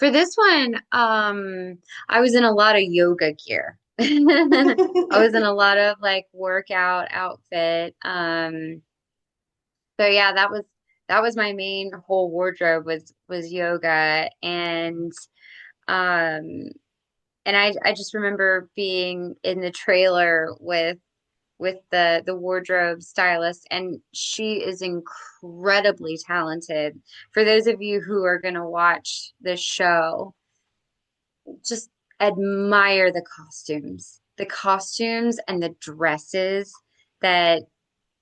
For this one, I was in a lot of yoga gear. I was in a lot of like workout outfit. So yeah, that was my main whole wardrobe was yoga um and I just remember being in the trailer with the wardrobe stylist, and she is incredibly talented. For those of you who are going to watch this show, just admire the costumes and the dresses that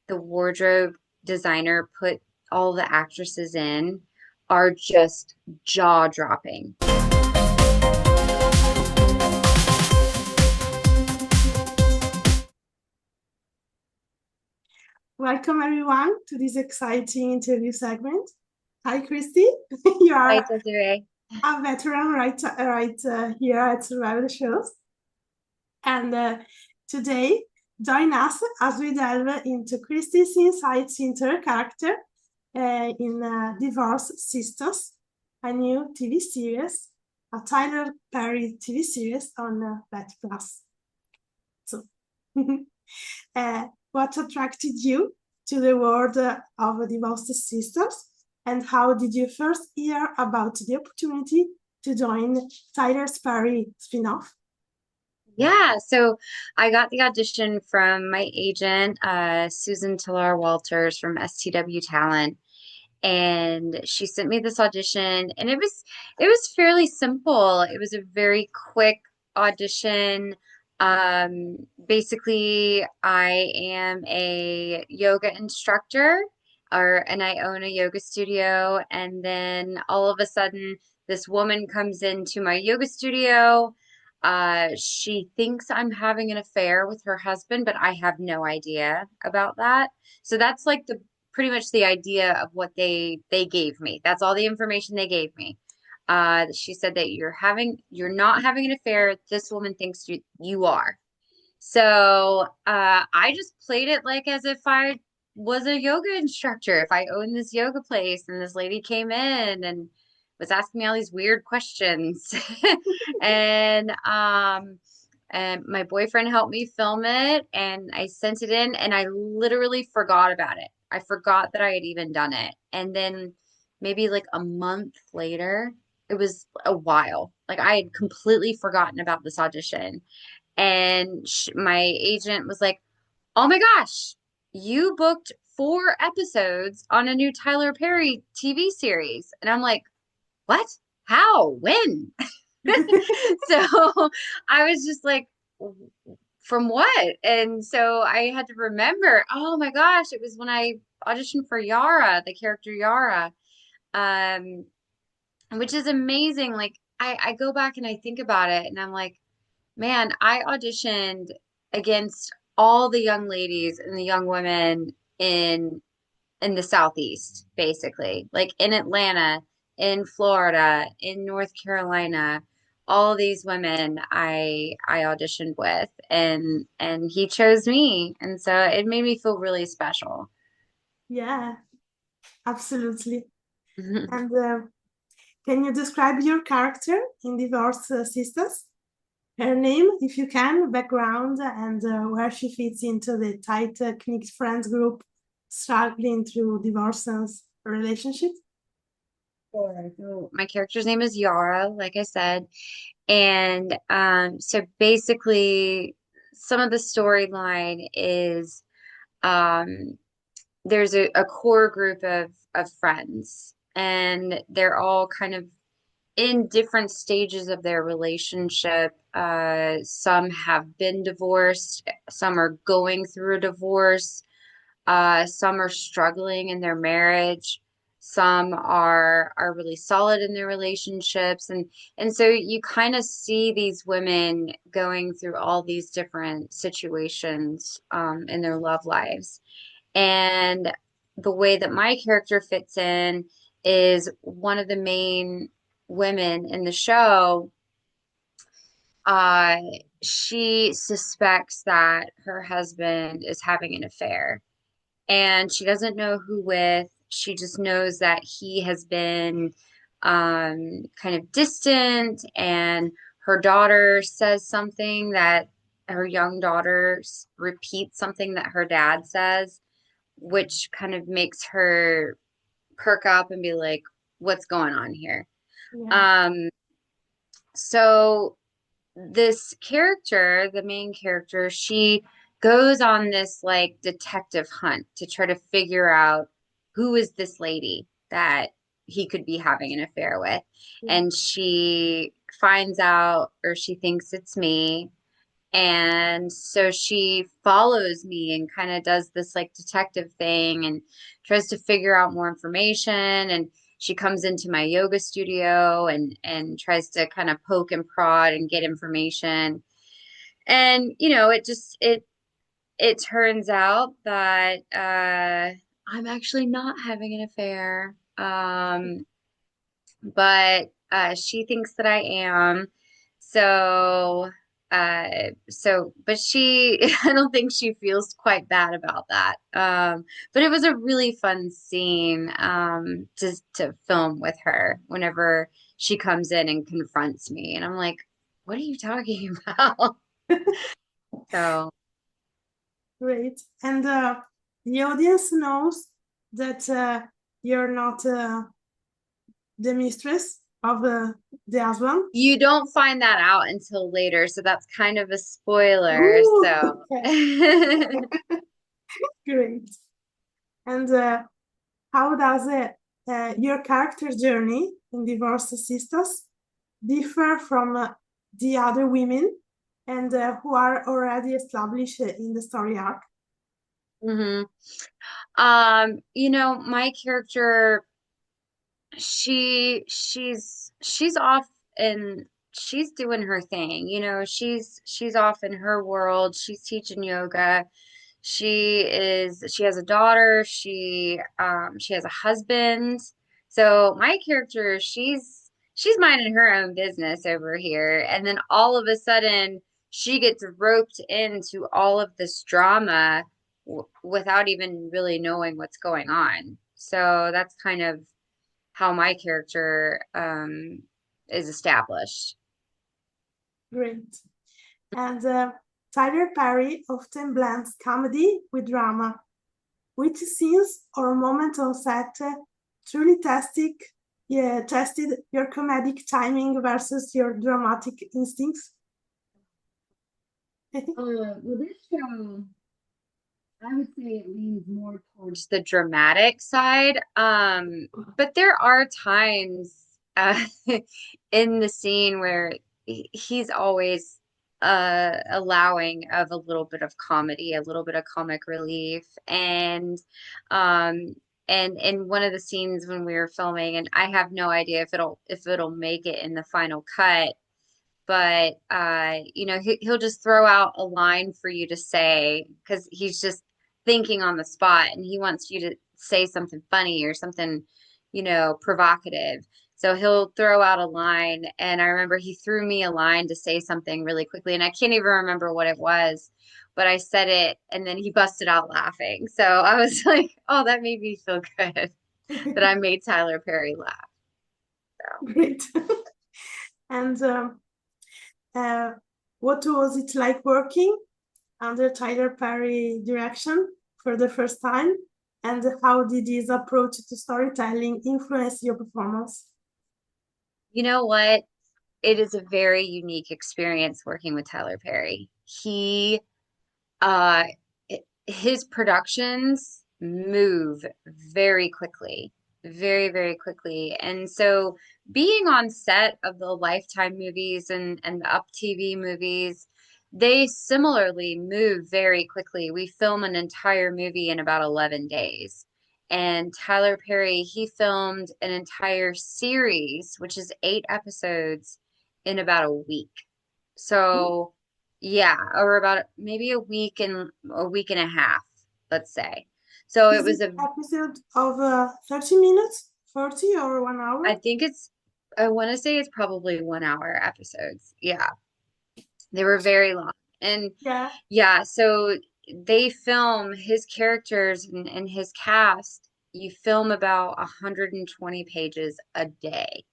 the wardrobe designer put all the actresses in are just jaw-dropping. Welcome everyone to this exciting interview segment. Hi, Kristi. You Hi, are Desiree. a veteran here at Survival Shows. And today, join us as we delve into Kristi's insights into her character in Divorce Sistas, a new TV series, a Tyler Perry TV series on Bet Plus. So, what attracted you to the world of Divorced Sisters, and how did you first hear about the opportunity to join Tyler Perry spin-off? Yeah, so I got the audition from my agent, Susan Tillar Walters from STW Talent, and she sent me this audition, and it was fairly simple. It was a very quick audition. Basically, I am a yoga instructor, and I own a yoga studio, and then all of a sudden, this woman comes into my yoga studio. She thinks I'm having an affair with her husband, but I have no idea about that. So that's like the pretty much the idea of what they gave me. That's all the information they gave me. She said that you're not having an affair. This woman thinks you are. So I just played it like as if I was a yoga instructor. If I owned this yoga place and this lady came in and was asking me all these weird questions. and and my boyfriend helped me film it, and I sent it in, and I literally forgot about it. I forgot that I had even done it. And then maybe like a month later, it was a while. Like I had completely forgotten about this audition. And my agent was like, "Oh my gosh, you booked 4 episodes on a new Tyler Perry TV series." And I'm like, "What? How? When?" So I was just like, "From what?" And so I had to remember, oh my gosh, it was when I auditioned for Yara, the character Yara, um, which is amazing. Like I go back and I think about it, and I'm like, man, I auditioned against all the young ladies and the young women in the Southeast, basically. Like in Atlanta, in Florida, in North Carolina, all these women I auditioned with, and he chose me. And so it made me feel really special. Yeah, absolutely. And can you describe your character in Divorce Sisters? Her name, if you can, background, and where she fits into the tight, knit friends group struggling through divorce and relationships. Sure. So my character's name is Yara, like I said. And so basically, some of the storyline is um, there's a core group of friends, and they're all kind of in different stages of their relationship. Some have been divorced, some are going through a divorce, some are struggling in their marriage, some are really solid in their relationships, and so you kind of see these women going through all these different situations in their love lives. And the way that my character fits in is one of the main women in the show. Uh, she suspects that her husband is having an affair, and she doesn't know who with. She just knows that he has been kind of distant, and her daughter says something that her young daughter repeats something that her dad says, which kind of makes her perk up and be like, what's going on here? Yeah. Um, so this character, the main character, she goes on this like detective hunt to try to figure out who is this lady that he could be having an affair with. Yeah. And she finds out, or she thinks it's me, and so she follows me and kind of does this like detective thing and tries to figure out more information. And she comes into my yoga studio and tries to kind of poke and prod and get information. And it turns out that I'm actually not having an affair. But she thinks that I am. So, but she, I don't think she feels quite bad about that. But it was a really fun scene to film with her whenever she comes in and confronts me, and I'm like, "What are you talking about?" So. Great. And the audience knows that you're not the mistress of the husband. You don't find that out until later, so that's kind of a spoiler. Ooh, So, okay. Great. And how does your character journey in Divorce Sistas differ from the other women and who are already established in the story arc? mhm. My character, she's off and she's doing her thing. She's off in her world. She's teaching yoga. She has a daughter. She has a husband. So my character, she's minding her own business over here. And then all of a sudden she gets roped into all of this drama without even really knowing what's going on. So that's kind of how my character is established. Great. And Tyler Perry often blends comedy with drama. Which scenes or moments on set truly tested your comedic timing versus your dramatic instincts? Well, this show, I would say it leans more towards the dramatic side. But there are times in the scene where he's always allowing of a little bit of comedy, a little bit of comic relief, um, and in one of the scenes when we were filming, and I have no idea if it'll make it in the final cut, but he'll just throw out a line for you to say because he's just thinking on the spot and he wants you to say something funny or something provocative. So he'll throw out a line, and I remember he threw me a line to say something really quickly, and I can't even remember what it was, but I said it and then he busted out laughing. So I was like, oh, that made me feel good that I made Tyler Perry laugh. So. Great. And uh, what was it like working under Tyler Perry direction for the first time? And how did his approach to storytelling influence your performance? You know what? It is a very unique experience working with Tyler Perry. Uh, his productions move very quickly, very, very quickly. And so being on set of the Lifetime movies and the Up TV movies, they similarly move very quickly. We film an entire movie in about 11 days. And Tyler Perry, he filmed an entire series, which is 8 episodes, in about a week. So, yeah, or about maybe a week and a half, let's say. So it Is it was episode of 30 minutes, 40 or 1 hour? I think I want to say it's probably 1 hour episodes. Yeah, they were very long. And Yeah. yeah, so they film his characters and his cast. You film about 120 pages a day.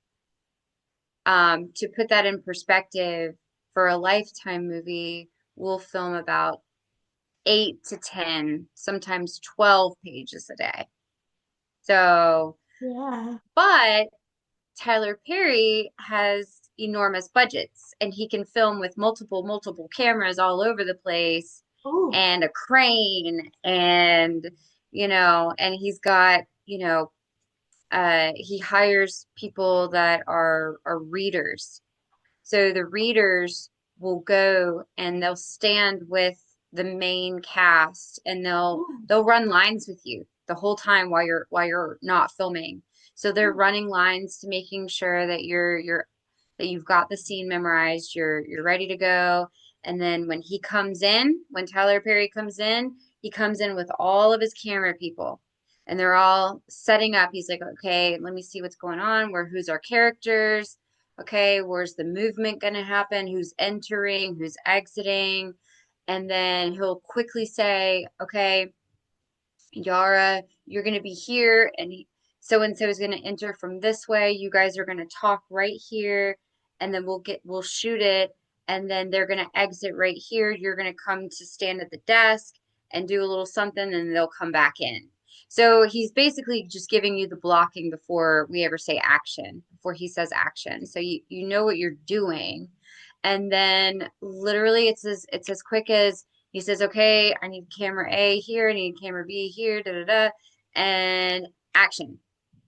To put that in perspective, for a Lifetime movie, we'll film about 8 to 10, sometimes 12 pages a day. So, Yeah. but Tyler Perry has enormous budgets and he can film with multiple cameras all over the place Oh. and a crane and, and he's got, he hires people that are readers. So the readers will go and they'll stand with the main cast and they'll Oh. they'll run lines with you the whole time while you're not filming. So they're Oh. running lines to making sure that that you've got the scene memorized, you're ready to go. And then when Tyler Perry comes in, he comes in with all of his camera people and they're all setting up. He's like, okay, let me see what's going on. Who's our characters? Okay, where's the movement going to happen? Who's entering? Who's exiting? And then he'll quickly say, okay, Yara, you're going to be here, and so and so is going to enter from this way. You guys are going to talk right here, and then we'll shoot it, and then they're going to exit right here. You're going to come to stand at the desk and do a little something, and they'll come back in. So he's basically just giving you the blocking before we ever say action, before he says action. So you know what you're doing. And then literally it's as quick as he says, okay, I need camera A here, I need camera B here, da da da, and action.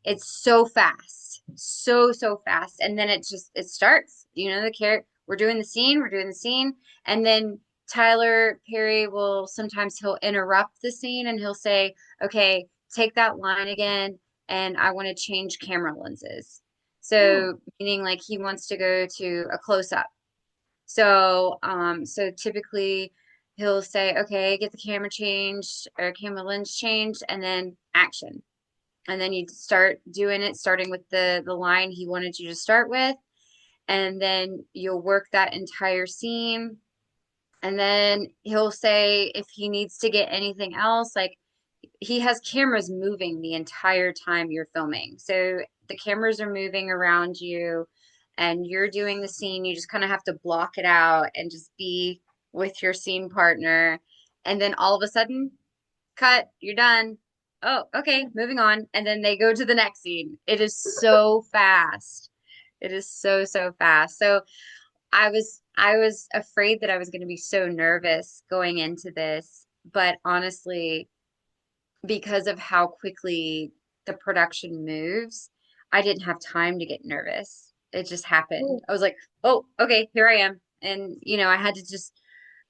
It's so fast, so fast, and then it starts. The character, we're doing the scene, and then Tyler Perry will sometimes he'll interrupt the scene and he'll say, okay, take that line again, and I want to change camera lenses. Oh. So meaning like he wants to go to a close up. So typically he'll say, okay, get the camera changed or camera lens changed, and then action. And then you start doing it, starting with the line he wanted you to start with, and then you'll work that entire scene. And then he'll say if he needs to get anything else, like he has cameras moving the entire time you're filming. So the cameras are moving around you and you're doing the scene. You just kind of have to block it out and just be with your scene partner. And then all of a sudden, cut, you're done. Oh, okay, moving on. And then they go to the next scene. It is so fast. It is so fast. So I was afraid that I was going to be so nervous going into this, but honestly, because of how quickly the production moves, I didn't have time to get nervous. It just happened. Oh. I was like, oh, okay, here I am. And, I had to just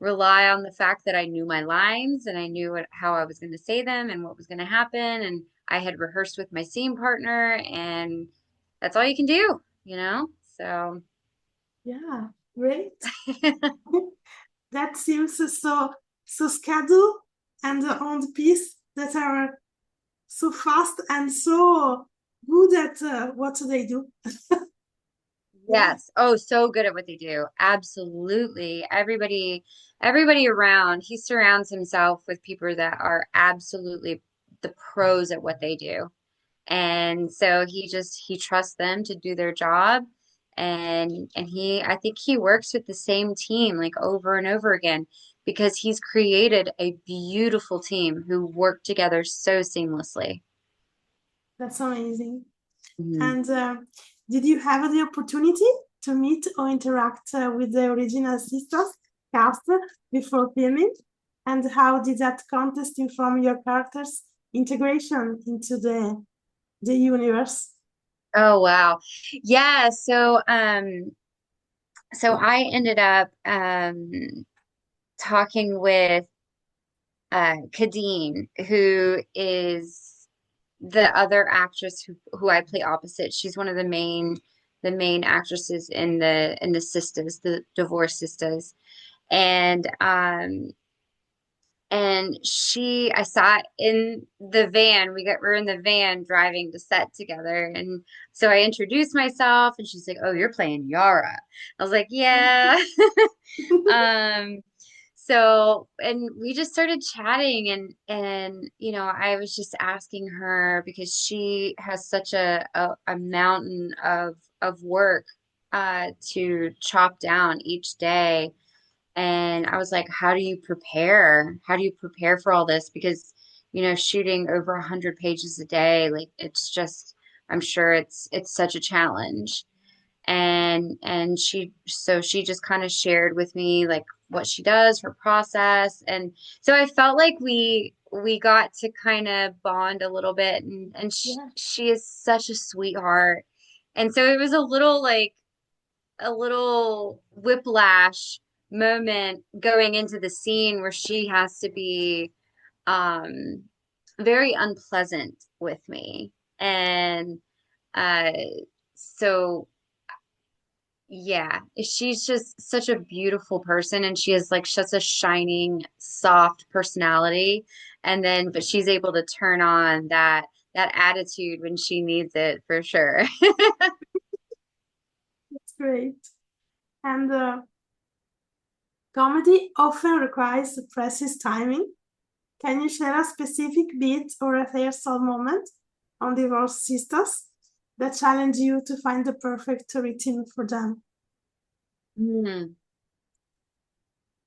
rely on the fact that I knew my lines and I knew how I was going to say them and what was going to happen. And I had rehearsed with my scene partner, and that's all you can do? So, Yeah. Great. That seems so scheduled and on the piece that are so fast and so good at what they do. Yeah. yes. Oh, so good at what they do. Absolutely. Everybody around, he surrounds himself with people that are absolutely the pros at what they do. And so he trusts them to do their job. And I think he works with the same team like over and over again because he's created a beautiful team who work together so seamlessly. That's amazing. Mhm. And did you have the opportunity to meet or interact with the original Sistas cast before filming? And how did that contest inform your character's integration into the universe? Oh wow. Yeah, so I ended up talking with Kadeen, who is the other actress who I play opposite. She's one of the main actresses in the Sistas, the divorce sisters. And I sat in the van. We're in the van driving to set together. And so I introduced myself and she's like, "Oh, you're playing Yara." I was like, "Yeah." Um, and we just started chatting and I was just asking her because she has such a mountain of work to chop down each day. And I was like, how do you prepare? How do you prepare for all this? Because, shooting over 100 pages a day, like it's just, I'm sure it's such a challenge. And she just kind of shared with me like what she does, her process. And so I felt like we got to kind of bond a little bit, and Yeah. she is such a sweetheart. And so it was a little whiplash moment going into the scene where she has to be um very unpleasant with me. And uh so yeah, she's just such a beautiful person, and she has like such a shining, soft personality. And then, but she's able to turn on that attitude when she needs it for sure. That's great. And comedy often requires precise timing. Can you share a specific beat or a rehearsal moment on divorce sisters that challenge you to find the perfect rhythm for them? Hmm.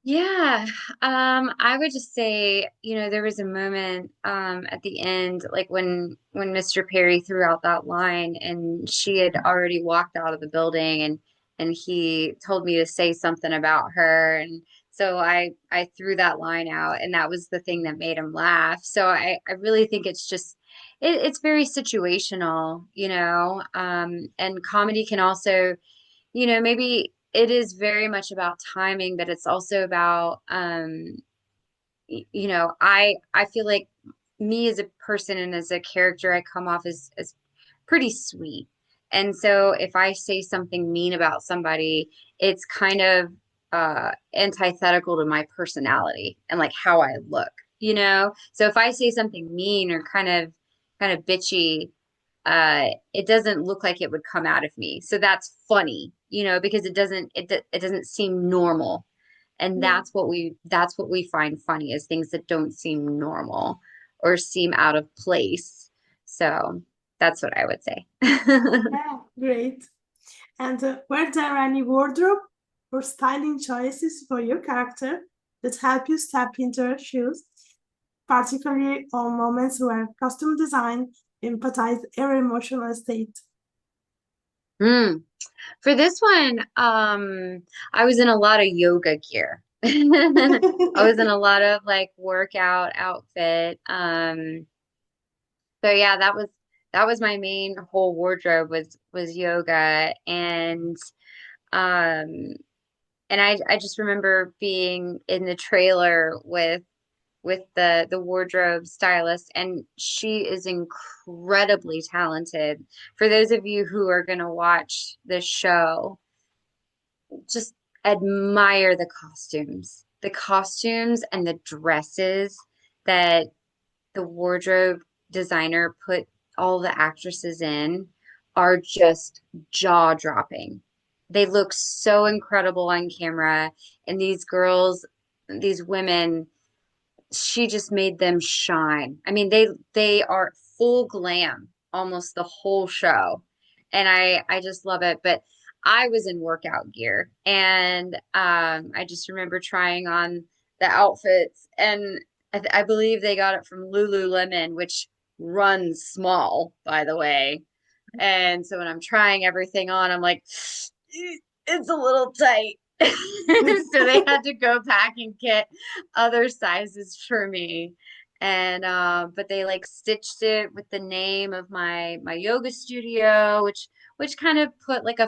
Yeah, I would just say, there was a moment at the end, like when Mr. Perry threw out that line, and she had already walked out of the building, and he told me to say something about her, and so I threw that line out, and that was the thing that made him laugh. So I really think it's just it's very situational, and comedy can also, maybe it is very much about timing, but it's also about, I feel like me as a person and as a character, I come off as pretty sweet. And so if I say something mean about somebody, it's kind of antithetical to my personality and like how I look. So if I say something mean or kind of bitchy, it doesn't look like it would come out of me. So that's funny, because it doesn't seem normal. And Yeah, that's what we find funny, is things that don't seem normal or seem out of place. So that's what I would say. yeah, great. And were there any wardrobe or styling choices for your character that help you step into her shoes, particularly on moments where costume design empathize her emotional state? Hmm. For this one, I was in a lot of yoga gear. I was in a lot of like workout outfit. So yeah, that was my main whole wardrobe was yoga. Um and I just remember being in the trailer with the wardrobe stylist, and she is incredibly talented. For those of you who are going to watch this show, just admire the costumes and the dresses that the wardrobe designer put all the actresses in are just jaw dropping. They look so incredible on camera. And these girls, these women, she just made them shine. I mean, they are full glam almost the whole show. And I just love it. But I was in workout gear, and I just remember trying on the outfits, and I believe they got it from Lululemon, which runs small, by the way. And so when I'm trying everything on, I'm like, it's a little tight. So they had to go back and get other sizes for me. And but they like stitched it with the name of my yoga studio, which kind of put like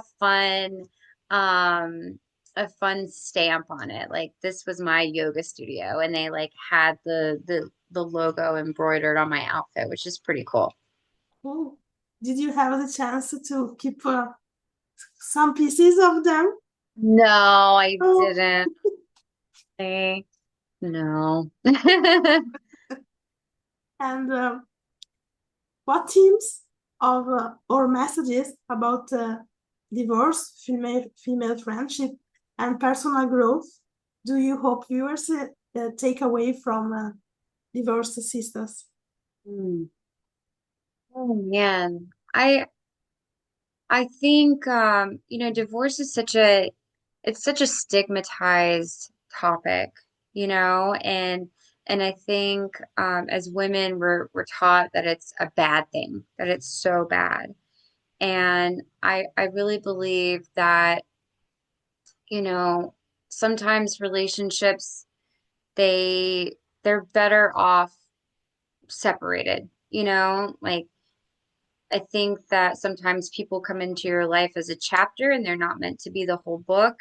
um a fun stamp on it. Like this was my yoga studio, and they like had the logo embroidered on my outfit, which is pretty cool. Oh, did you have the chance to keep some pieces of them? No, I Oh, didn't. No. and what themes of or messages about divorce, female friendship, and personal growth do you hope viewers take away from Divorced Sisters? Hmm. Oh man. I I think divorce is such a stigmatized topic, and I think as women we're taught that it's a bad thing, that it's so bad. And I really believe that, you know, sometimes relationships they're better off separated, like I think that sometimes people come into your life as a chapter and they're not meant to be the whole book,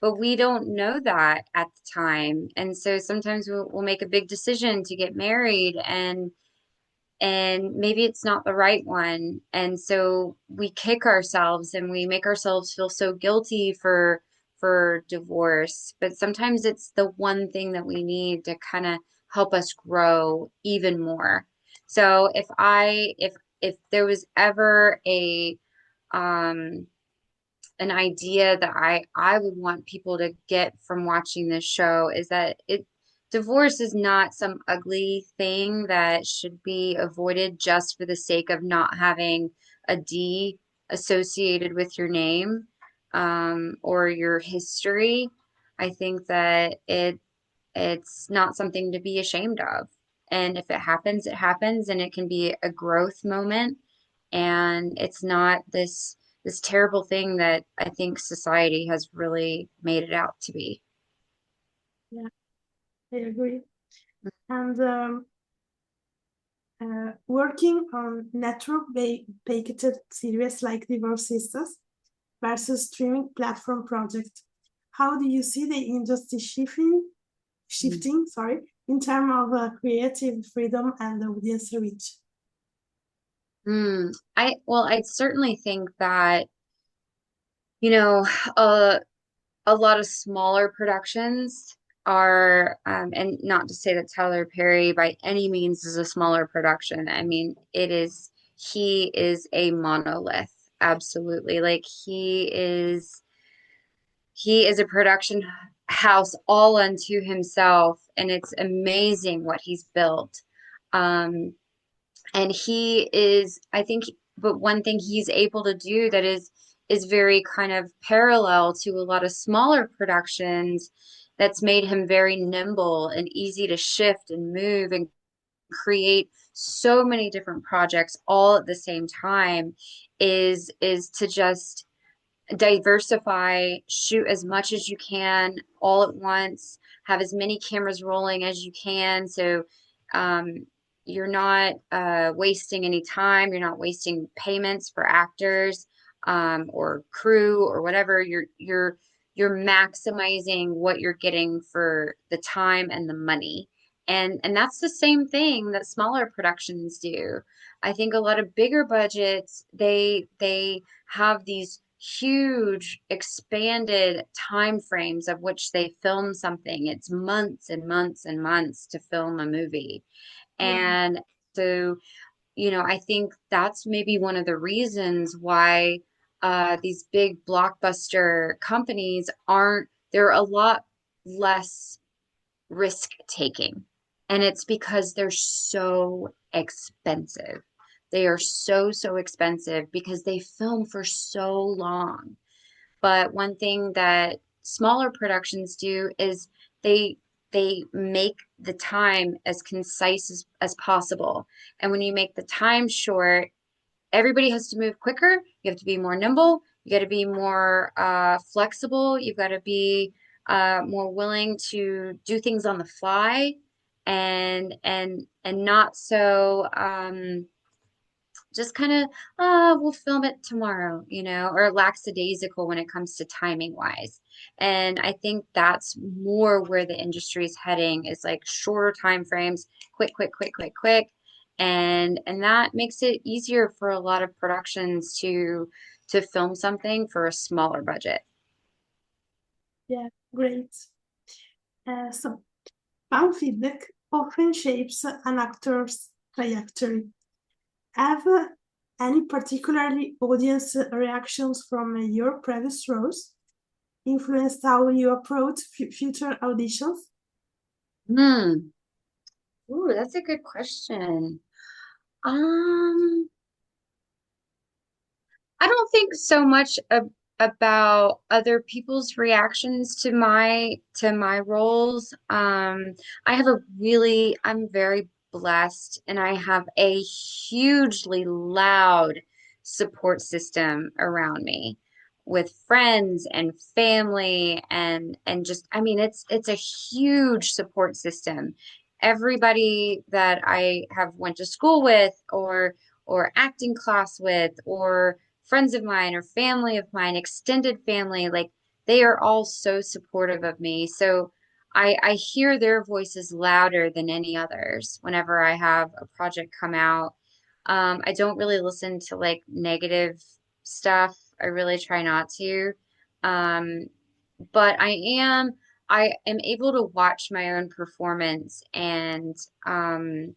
but we don't know that at the time. And so sometimes we'll make a big decision to get married and maybe it's not the right one. And so we kick ourselves and we make ourselves feel so guilty for divorce. But sometimes it's the one thing that we need to kind of help us grow even more. So if there was ever a um an idea that I would want people to get from watching this show is that it divorce is not some ugly thing that should be avoided just for the sake of not having a D associated with your name or your history. I think that it's not something to be ashamed of. And if it happens, it happens, and it can be a growth moment. And it's not this terrible thing that I think society has really made it out to be. Yeah, I agree. And working on network-based series like Divorce Sistas versus streaming platform project, how do you see the industry shifting, sorry, in terms of creative freedom and audience reach? I certainly think that, you know, uh, a lot of smaller productions are, and not to say that Tyler Perry by any means is a smaller production. I mean, he is a monolith, absolutely. Like he is a production house all unto himself, and it's amazing what he's built. Um, and he is, I think, but one thing he's able to do that is very kind of parallel to a lot of smaller productions that's made him very nimble and easy to shift and move and create so many different projects all at the same time is to just diversify, shoot as much as you can all at once, have as many cameras rolling as you can. So um, you're not wasting any time. You're not wasting payments for actors or crew or whatever. You're maximizing what you're getting for the time and the money. And that's the same thing that smaller productions do. I think a lot of bigger budgets, they have these huge expanded time frames of which they film something. It's months and months and months to film a movie. Yeah, And so, I think that's maybe one of the reasons why these big blockbuster companies they're a lot less risk taking. And it's because they're so expensive. They are so, so expensive because they film for so long. But one thing that smaller productions do is they they make the time as concise as possible. And when you make the time short, everybody has to move quicker. You have to be more nimble. You got to be more flexible. You've got to be more willing to do things on the fly, and not so just kind of we'll film it tomorrow, or lackadaisical when it comes to timing wise. And I think that's more where the industry is heading, is like shorter time frames, quick, quick, quick, quick, quick. And that makes it easier for a lot of productions to film something for a smaller budget. yeah, great. So fan feedback often shapes an actor's trajectory. Have any particularly audience reactions from your previous roles influenced how you approach future auditions? Hmm. Ooh, that's a good question. Um, I don't think so much about other people's reactions to my roles. I'm very blessed, and I have a hugely loud support system around me with friends and family and just I mean it's a huge support system. Everybody that I have went to school with or acting class with or friends of mine or family of mine, extended family, like they are all so supportive of me. So I hear their voices louder than any others whenever I have a project come out. I don't really listen to like negative stuff. I really try not to. Um, but I am able to watch my own performance um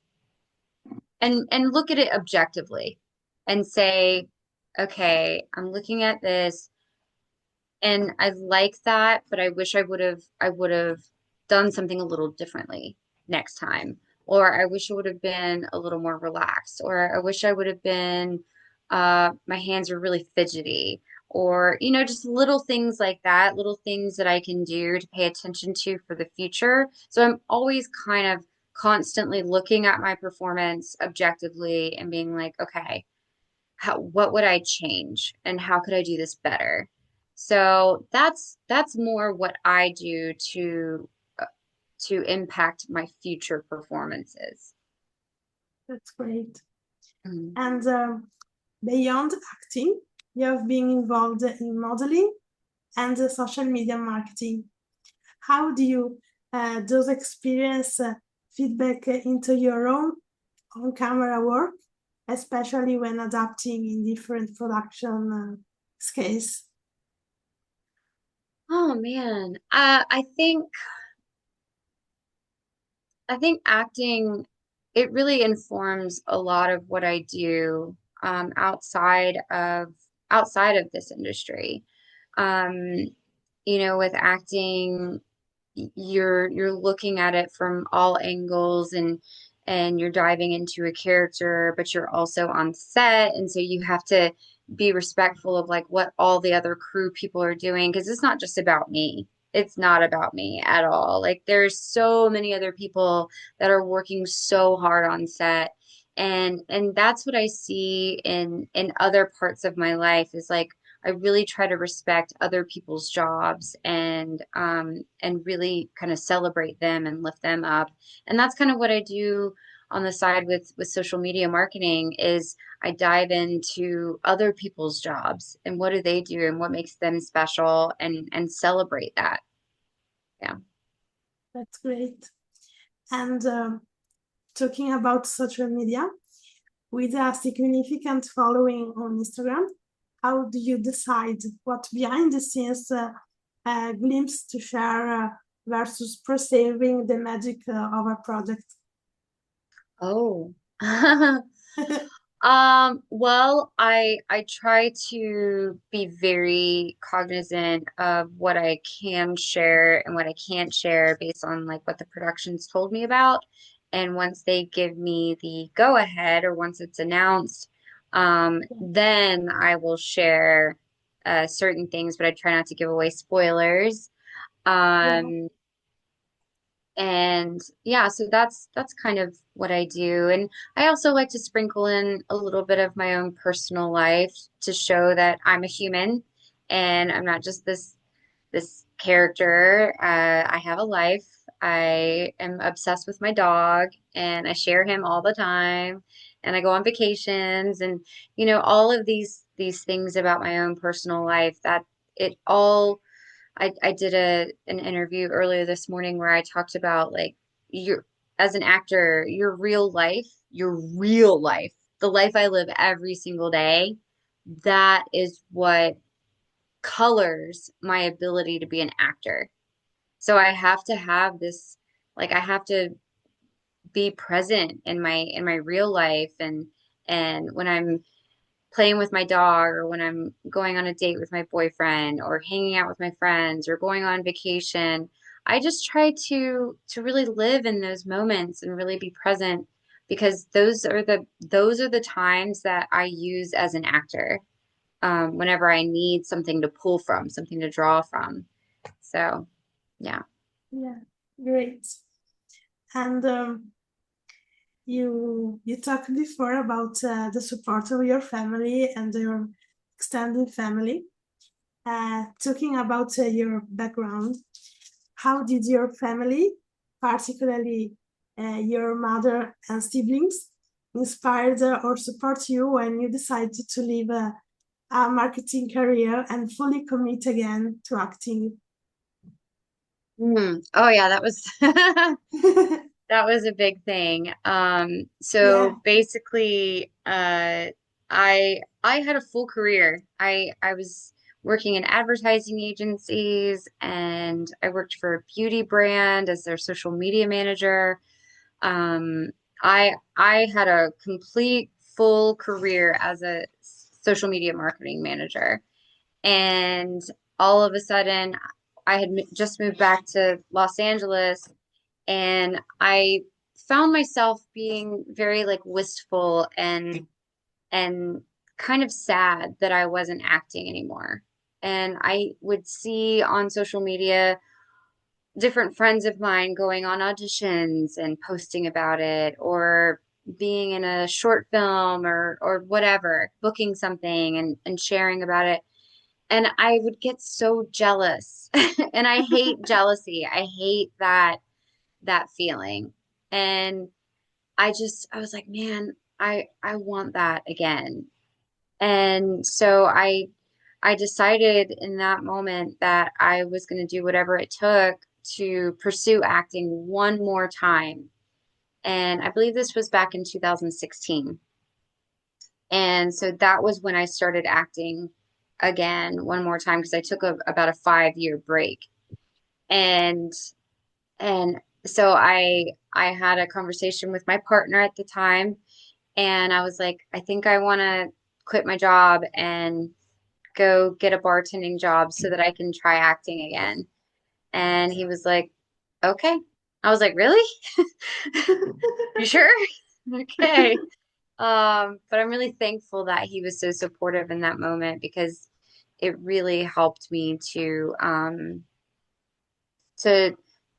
and look at it objectively and say, okay, I'm looking at this and I like that, but I wish I would have done something a little differently next time. Or I wish I would have been a little more relaxed. Or I wish I would have been my hands are really fidgety. Or, just little things like that, little things that I can do to pay attention to for the future. So I'm always kind of constantly looking at my performance objectively and being like, okay, what would I change and how could I do this better? So that's more what I do uh, to impact my future performances. That's great. Mhm. And beyond acting, you have been involved in modeling and social media marketing. How do you those experience feedback into your own on-camera work, especially when adapting in different production scales? Oh man, I think acting it really informs a lot of what I do outside of this industry. Um, with acting, you're looking at it from all angles and you're diving into a character, but you're also on set, and so you have to be respectful of like what all the other crew people are doing because it's not just about me. It's not about me at all. Like there's so many other people that are working so hard on set. And that's what I see in other parts of my life is like I really try to respect other people's jobs and really kind of celebrate them and lift them up. And that's kind of what I do on the side with social media marketing is I dive into other people's jobs and what do they do and what makes them special and celebrate that. Yeah. That's great. And talking about social media, with a significant following on Instagram, how do you decide what behind the scenes glimpse to share versus preserving the magic of a project? Oh. Well, I try to be very cognizant of what I can share and what I can't share based on like what the production's told me about. And once they give me the go ahead or once it's announced, then I will share certain things, but I try not to give away spoilers. Yeah, Um, and yeah, so that's kind of what I do. And I also like to sprinkle in a little bit of my own personal life to show that I'm a human and I'm not just this character. I have a life. I am obsessed with my dog and I share him all the time and I go on vacations and all of these things about my own personal life that it all I did an interview earlier this morning where I talked about like your as an actor, your real life, the life I live every single day, that is what colors my ability to be an actor. So I have to have this, like I have to be present in my real life and when I'm playing with my dog or when I'm going on a date with my boyfriend or hanging out with my friends or going on vacation, I just try to really live in those moments and really be present because those are the times that I use as an actor. whenever I need something to pull from, something to draw from. So, yeah. Yeah, great. And you talked before about the support of your family and your extended family. Talking about your background, how did your family, particularly your mother and siblings, inspired or support you when you decided to leave a marketing career and fully commit again to acting? Oh yeah, that was that was a big thing. Yeah, So basically, I had a full career. I was working in advertising agencies, and I worked for a beauty brand as their social media manager. Um, I had a complete full career as a social media marketing manager. And all of a sudden, I had just moved back to Los Angeles, and I found myself being very like wistful and kind of sad that I wasn't acting anymore. And I would see on social media different friends of mine going on auditions and posting about it, or being in a short film or whatever, booking something and sharing about it. And I would get so jealous. And I hate jealousy. I hate that feeling. And I was like, man, I want that again. And so I decided in that moment that I was going to do whatever it took to pursue acting one more time. And I believe this was back in 2016. And so that was when I started acting again one more time, because I took about a 5 year break. And and so I had a conversation with my partner at the time, and I was like, I think I want to quit my job and go get a bartending job so that I can try acting again. And he was like, okay. I was like, really? You sure? Okay. But I'm really thankful that he was so supportive in that moment, because it really helped me to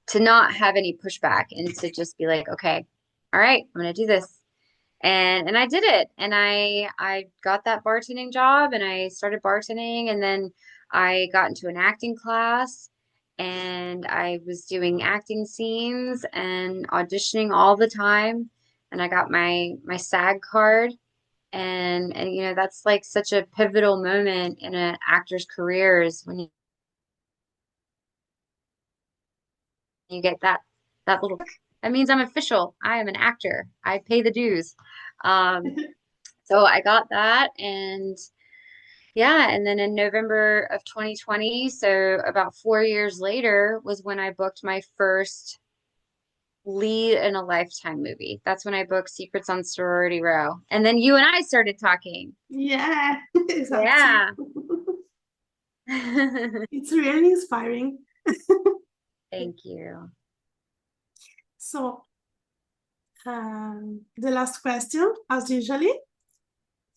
to not have any pushback and to just be like, okay, all right, I'm gonna do this. And I did it. And I got that bartending job, and I started bartending, and then I got into an acting class, and I was doing acting scenes and auditioning all the time, and I got my SAG card. And that's like such a pivotal moment in an actor's careers, when you get that little, that means I'm official. I am an actor. I pay the dues. Um, so I got that, and yeah, and then in November of 2020, so about 4 years later, was when I booked my first lead in a Lifetime movie. That's when I booked Secrets on Sorority Row. And then you and I started talking. yeah, exactly. Yeah. It's really inspiring. Thank you. So, the last question, as usually,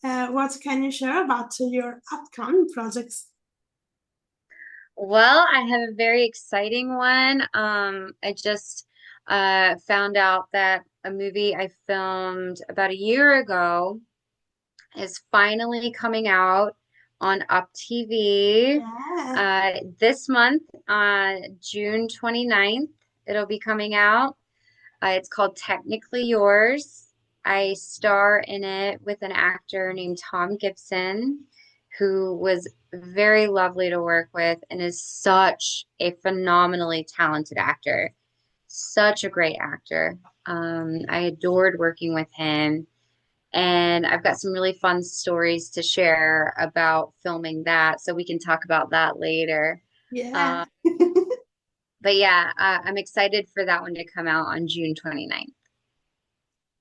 what can you share about your upcoming projects? Well, I have a very exciting one. I just found out that a movie I filmed about a year ago is finally coming out on Up TV Yeah, this month, June 29th. It'll be coming out. It's called Technically Yours. I star in it with an actor named Tom Gibson, who was very lovely to work with and is such a phenomenally talented actor. Such a great actor. I adored working with him. And I've got some really fun stories to share about filming that, so we can talk about that later. yeah, Uh, but yeah, I'm excited for that one to come out on June 29th.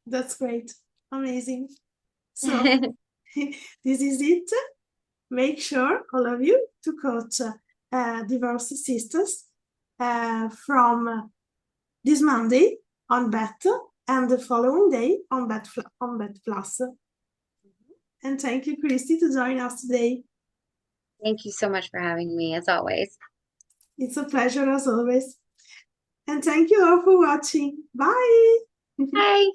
that's great. Amazing. So, this is it. Make sure, all of you, to coach Divorce Sisters from this Monday on Bet and the following day on Bet Plus. And thank you, Kristi, to join us today. Thank you so much for having me, as always. It's a pleasure as always. And thank you all for watching. Bye. Bye.